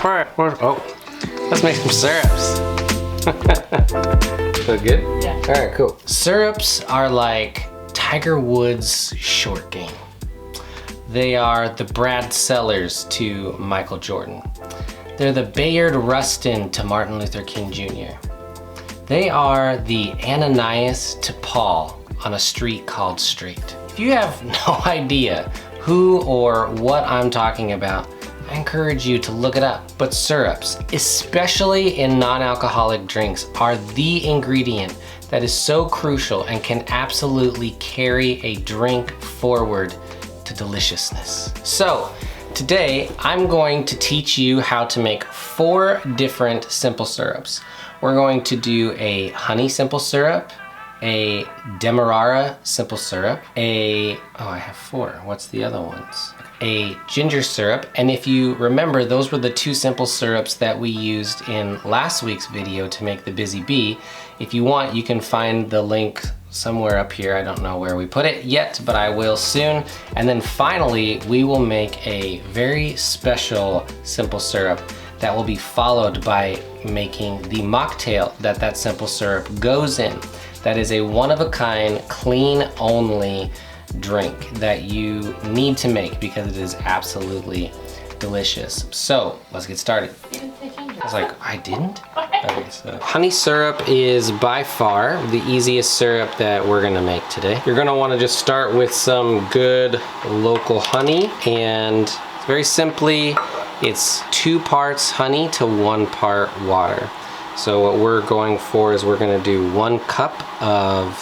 Alright, oh, let's make some syrups. So good? Yeah. Alright, cool. Syrups are like Tiger Woods' short game. They are the Brad Sellers to Michael Jordan. They're the Bayard Rustin to Martin Luther King Jr. They are the Ananias to Paul on a street called Straight. If you have no idea who or what I'm talking about, I encourage you to look it up. But syrups, especially in non-alcoholic drinks, are the ingredient that is so crucial and can absolutely carry a drink forward to deliciousness. So today I'm going to teach you how to make 4 different simple syrups. We're going to do a honey simple syrup, a Demerara simple syrup, I have 4. What's the other ones? A ginger syrup, and if you remember, those were the 2 simple syrups that we used in last week's video to make the Busy Bee. If you want, you can find the link somewhere up here. I don't know where we put it yet, but I will soon. And then finally, we will make a very special simple syrup that will be followed by making the mocktail that simple syrup goes in. That is a one-of-a-kind, clean-only drink that you need to make because it is absolutely delicious. So let's get started. I was like, I didn't? Okay, so honey syrup is by far the easiest syrup that we're gonna make today. You're gonna wanna just start with some good local honey, and very simply, it's 2 parts honey to 1 part water. So what we're going for is we're gonna do 1 cup of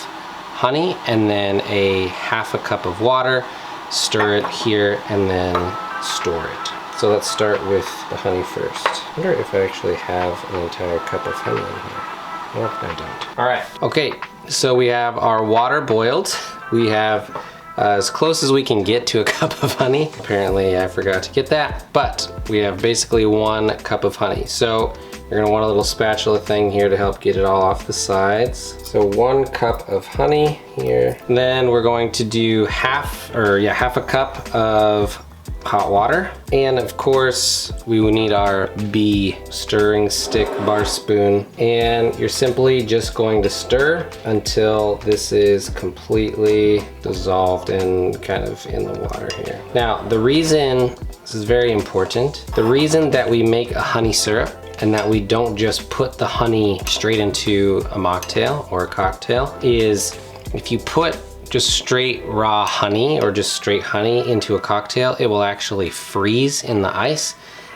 honey and then a ½ a cup of water, stir it here, and then store it. So let's start with the honey first. I wonder if I actually have an entire cup of honey in here. Nope, I don't. All right, okay, so we have our water boiled. We have as close as we can get to a cup of honey. Apparently I forgot to get that, but we have basically 1 cup of honey. So you're gonna want a little spatula thing here to help get it all off the sides. So 1 cup of honey here. And then we're going to do half a cup of hot water. And of course, we will need our bee stirring stick bar spoon. And you're simply just going to stir until this is completely dissolved and kind of in the water here. Now, the reason, this is very important, the reason that we make a honey syrup and that we don't just put the honey straight into a mocktail or a cocktail is if you put just straight raw honey or just straight honey into a cocktail, it will actually freeze in the ice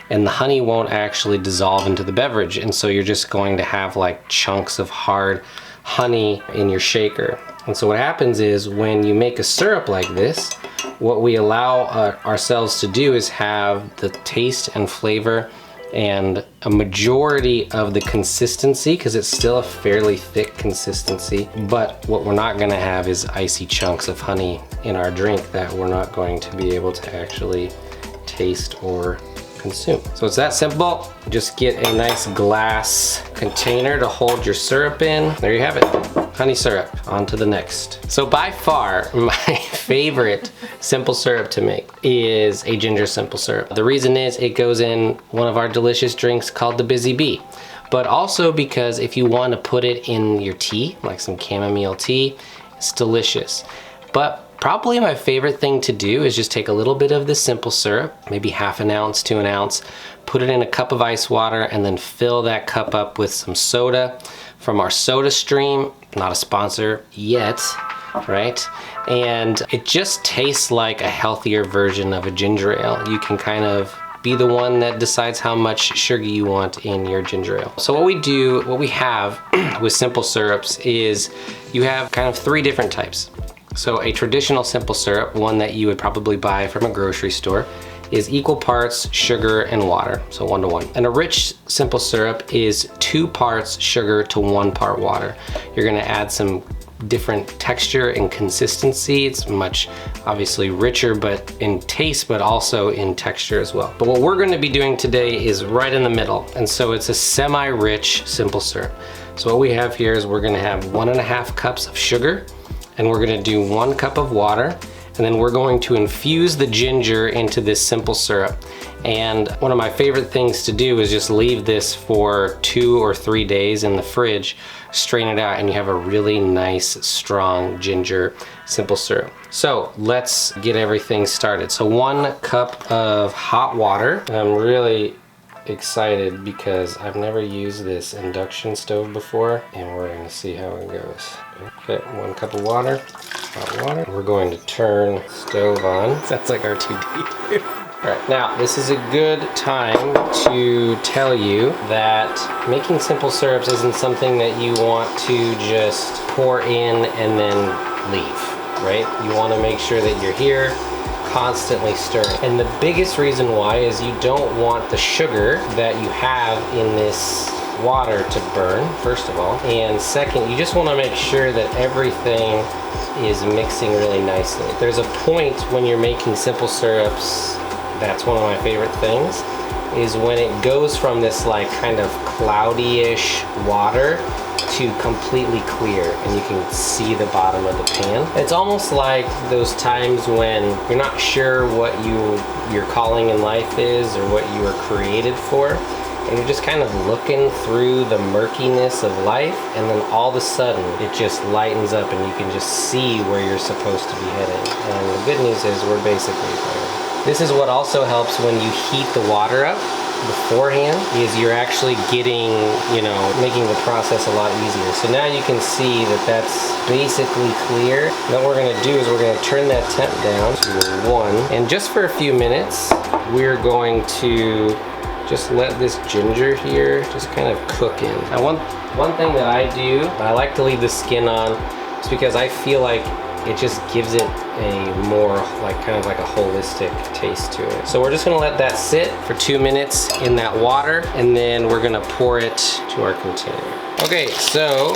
and the honey won't actually dissolve into the beverage. And so you're just going to have like chunks of hard honey in your shaker. And so what happens is when you make a syrup like this, what we allow ourselves to do is have the taste and flavor and a majority of the consistency, because it's still a fairly thick consistency, but what we're not gonna have is icy chunks of honey in our drink that we're not going to be able to actually taste or consume. So it's that simple. Just get a nice glass container to hold your syrup in. There you have it, honey syrup. On to the next. So by far, my favorite simple syrup to make is a ginger simple syrup. The reason is it goes in one of our delicious drinks called the Busy Bee, but also because if you want to put it in your tea, like some chamomile tea, it's delicious. But probably my favorite thing to do is just take a little bit of the simple syrup, maybe ½ an ounce to an ounce, put it in a cup of ice water, and then fill that cup up with some soda from our Soda Stream. Not a sponsor yet, right? And it just tastes like a healthier version of a ginger ale. You can kind of be the one that decides how much sugar you want in your ginger ale. So what we have with simple syrups is you have kind of 3 different types. So a traditional simple syrup, one that you would probably buy from a grocery store, is equal parts sugar and water, so 1 to 1. And a rich simple syrup is 2 parts sugar to 1 part water. You're gonna add some different texture and consistency. It's much obviously richer but in taste, but also in texture as well. But what we're going to be doing today is right in the middle, and so it's a semi-rich simple syrup. So what we have here is we're going to have 1.5 cups of sugar, and we're going to do 1 cup of water, and then we're going to infuse the ginger into this simple syrup. And one of my favorite things to do is just leave this for 2 or 3 days in the fridge, strain it out, and you have a really nice, strong ginger simple syrup. So let's get everything started. So 1 cup of hot water. I'm really excited because I've never used this induction stove before, and we're gonna see how it goes. Okay, 1 cup of water, hot water. We're going to turn the stove on. Sounds like R2D2. All right, now this is a good time to tell you that making simple syrups isn't something that you want to just pour in and then leave, right? You want to make sure that you're here constantly stirring. And the biggest reason why is you don't want the sugar that you have in this water to burn, first of all. And second, you just want to make sure that everything is mixing really nicely. There's a point when you're making simple syrups, that's one of my favorite things, is when it goes from this like kind of cloudy-ish water to completely clear and you can see the bottom of the pan. It's almost like those times when you're not sure what your calling in life is or what you were created for, and you're just kind of looking through the murkiness of life, and then all of a sudden it just lightens up and you can just see where you're supposed to be heading. And the good news is we're basically there. This is what also helps when you heat the water up beforehand, is you're actually getting, making the process a lot easier. So now you can see that that's basically clear. Now what we're gonna do is we're gonna turn that temp down to 1. And just for a few minutes, we're going to just let this ginger here just kind of cook in. Now one thing that I do, I like to leave the skin on, is because I feel like it just gives it a more kind of like a holistic taste to it. So we're just gonna let that sit for 2 minutes in that water, and then we're gonna pour it to our container. Okay, so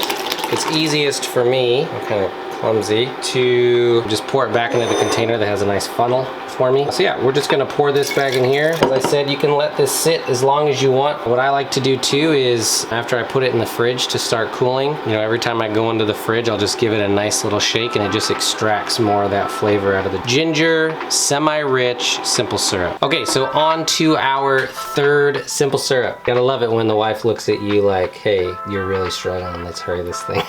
it's easiest for me, I'm kind of clumsy, to just pour it back into the container that has a nice funnel for me. So yeah, we're just gonna pour this back in here. As I said, you can let this sit as long as you want. What I like to do too is after I put it in the fridge to start cooling, every time I go into the fridge, I'll just give it a nice little shake, and it just extracts more of that flavor out of the ginger, semi-rich simple syrup. Okay, so on to our 3rd simple syrup. Gotta love it when the wife looks at you like, hey, you're really struggling, let's hurry this thing.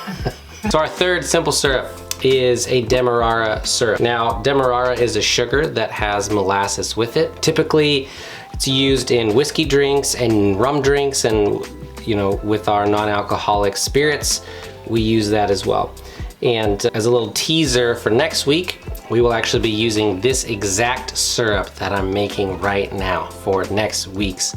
So our 3rd simple syrup is a Demerara syrup. Now, Demerara is a sugar that has molasses with it. Typically, it's used in whiskey drinks and rum drinks, and with our non-alcoholic spirits, we use that as well. And as a little teaser for next week, we will actually be using this exact syrup that I'm making right now for next week's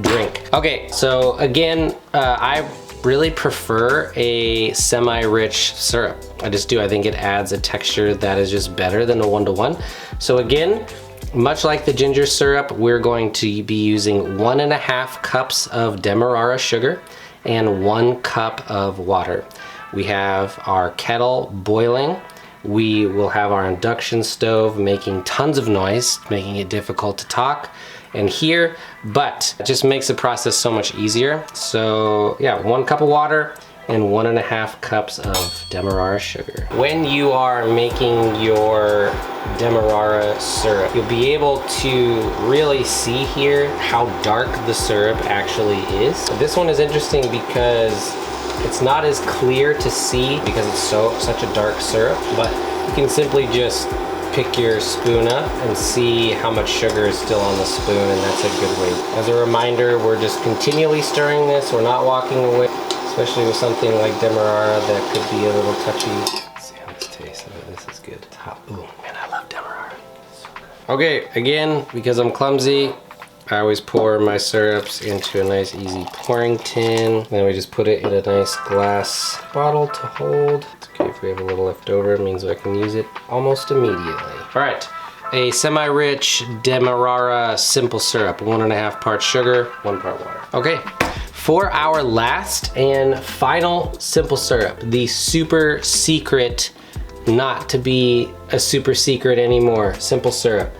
drink. Okay, so again, I really prefer a semi-rich syrup. I just do. I think it adds a texture that is just better than a 1-to-1. So again, much like the ginger syrup, we're going to be using 1.5 cups of Demerara sugar and 1 cup of water. We have our kettle boiling. We will have our induction stove making tons of noise, making it difficult to talk and hear, but it just makes the process so much easier. So yeah, 1 cup of water and 1.5 cups of Demerara sugar. When you are making your Demerara syrup, you'll be able to really see here how dark the syrup actually is. This one is interesting because it's not as clear to see because it's such a dark syrup, but you can simply just pick your spoon up and see how much sugar is still on the spoon, and that's a good way. As a reminder, we're just continually stirring this. We're not walking away, especially with something like Demerara that could be a little touchy. Let's see how this tastes. Oh, this is good. It's hot. Ooh, man, I love Demerara. So good. Okay, again, because I'm clumsy, I always pour my syrups into a nice easy pouring tin. Then we just put it in a nice glass bottle to hold. It's okay if we have a little left over, it means I can use it almost immediately. All right, a semi-rich Demerara simple syrup, 1.5 parts sugar, 1 part water. Okay, For our last and final simple syrup, the super secret, not to be a super secret anymore, simple syrup,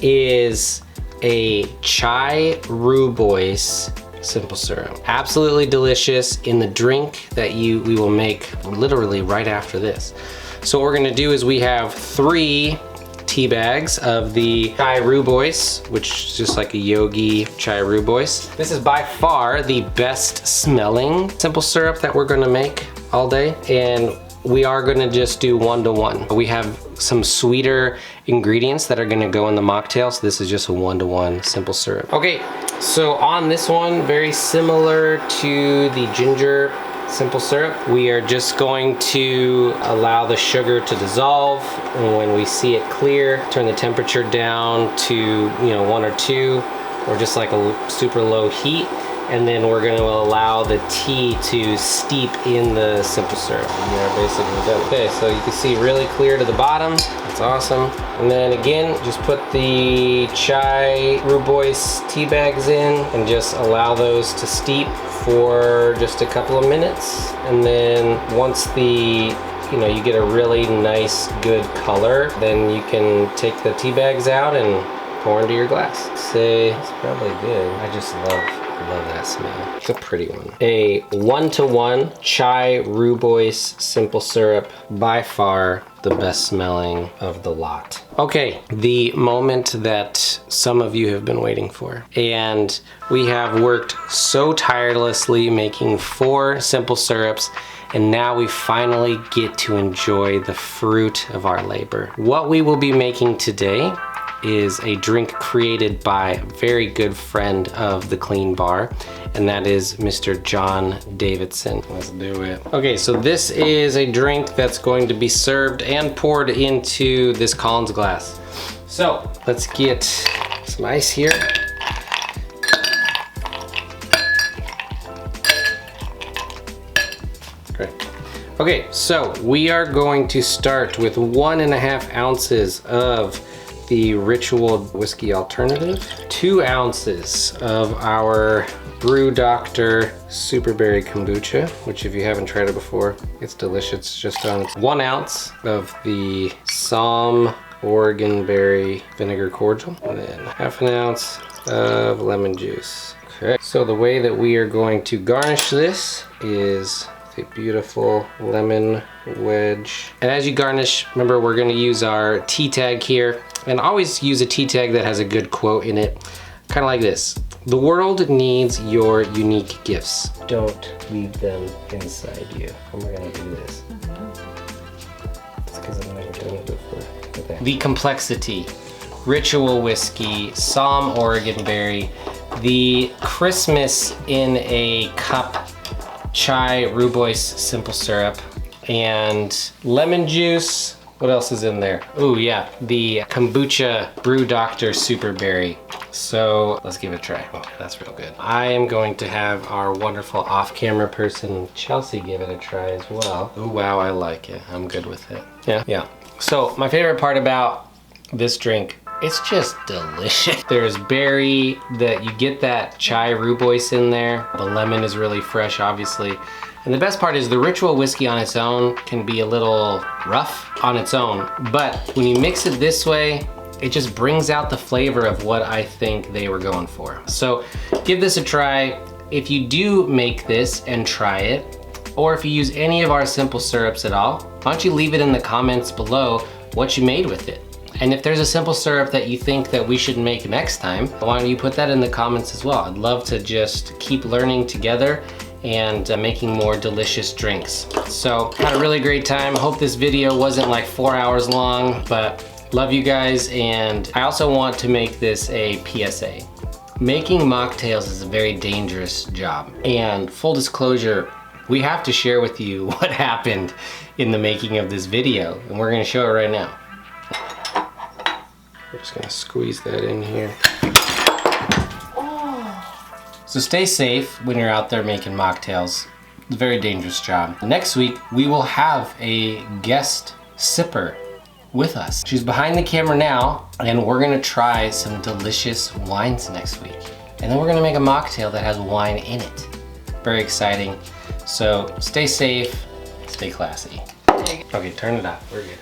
is a chai Roobois simple syrup. Absolutely delicious in the drink that we will make literally right after this. So what we're gonna do is we have 3 tea bags of the chai Roobois, which is just like a yogi chai Roobois. This is by far the best smelling simple syrup that we're gonna make all day, and we are gonna just do 1-to-1. We have some sweeter ingredients that are gonna go in the mocktail, so this is just a 1-to-1 simple syrup. Okay, so on this one, very similar to the ginger simple syrup, we are just going to allow the sugar to dissolve, and when we see it clear, turn the temperature down to 1 or 2, or just like a super low heat, and then we're going to allow the tea to steep in the simple syrup. And they're basically done. Okay, so you can see really clear to the bottom. That's awesome. And then again, just put the chai Roobois tea bags in and just allow those to steep for just a couple of minutes. And then once you get a really nice, good color, then you can take the tea bags out and pour into your glass. It's probably good. I just love that smell. It's a pretty one. A 1-to-1 chai Roobois simple syrup, by far the best smelling of the lot. Okay, the moment that some of you have been waiting for. And we have worked so tirelessly making 4 simple syrups, and now we finally get to enjoy the fruit of our labor. What we will be making today is a drink created by a very good friend of the Clean Bar, and that is Mr. John Davidson. Let's do it. Okay, so this is a drink that's going to be served and poured into this Collins glass. So let's get some ice here. Great. Okay, so we are going to start with 1.5 ounces of the Ritual Whiskey Alternative, 2 ounces of our Brew Doctor Superberry Kombucha, which if you haven't tried it before, it's delicious. It's just on 1 ounce of the Somme Oregon Berry Vinegar Cordial, and then 1/2 ounce of lemon juice. Okay, so the way that we are going to garnish this is a beautiful lemon wedge. And as you garnish, remember we're gonna use our tea tag here, and always use a tea tag that has a good quote in it, kind of like this. The world needs your unique gifts. Don't leave them inside you. And we're gonna do this. It's because I've never done it before. Okay. The Complexity, Ritual Whiskey, Somme Oregon Berry, the Christmas in a Cup chai Roobois simple syrup, and lemon juice. What else is in there? Oh yeah, the Kombucha Brew Doctor Superberry. So let's give it a try. Oh, that's real good. I am going to have our wonderful off-camera person, Chelsea, give it a try as well. Oh wow, I like it. I'm good with it. Yeah. So my favorite part about this drink, it's just delicious. There's berry, you get that chai Roobois in there. The lemon is really fresh, obviously. And the best part is the Ritual whiskey on its own can be a little rough on its own, but when you mix it this way, it just brings out the flavor of what I think they were going for. So give this a try. If you do make this and try it, or if you use any of our simple syrups at all, why don't you leave it in the comments below what you made with it. And if there's a simple syrup that you think that we should make next time, why don't you put that in the comments as well. I'd love to just keep learning together and making more delicious drinks. So had a really great time. Hope this video wasn't like 4 hours long, but love you guys. And I also want to make this a PSA. Making mocktails is a very dangerous job. And full disclosure, we have to share with you what happened in the making of this video, and we're gonna show it right now. We're just gonna squeeze that in here. So stay safe when you're out there making mocktails. It's a very dangerous job. Next week, we will have a guest sipper with us. She's behind the camera now, and we're gonna try some delicious wines next week. And then we're gonna make a mocktail that has wine in it. Very exciting. So stay safe, stay classy. Okay, turn it off. We're good.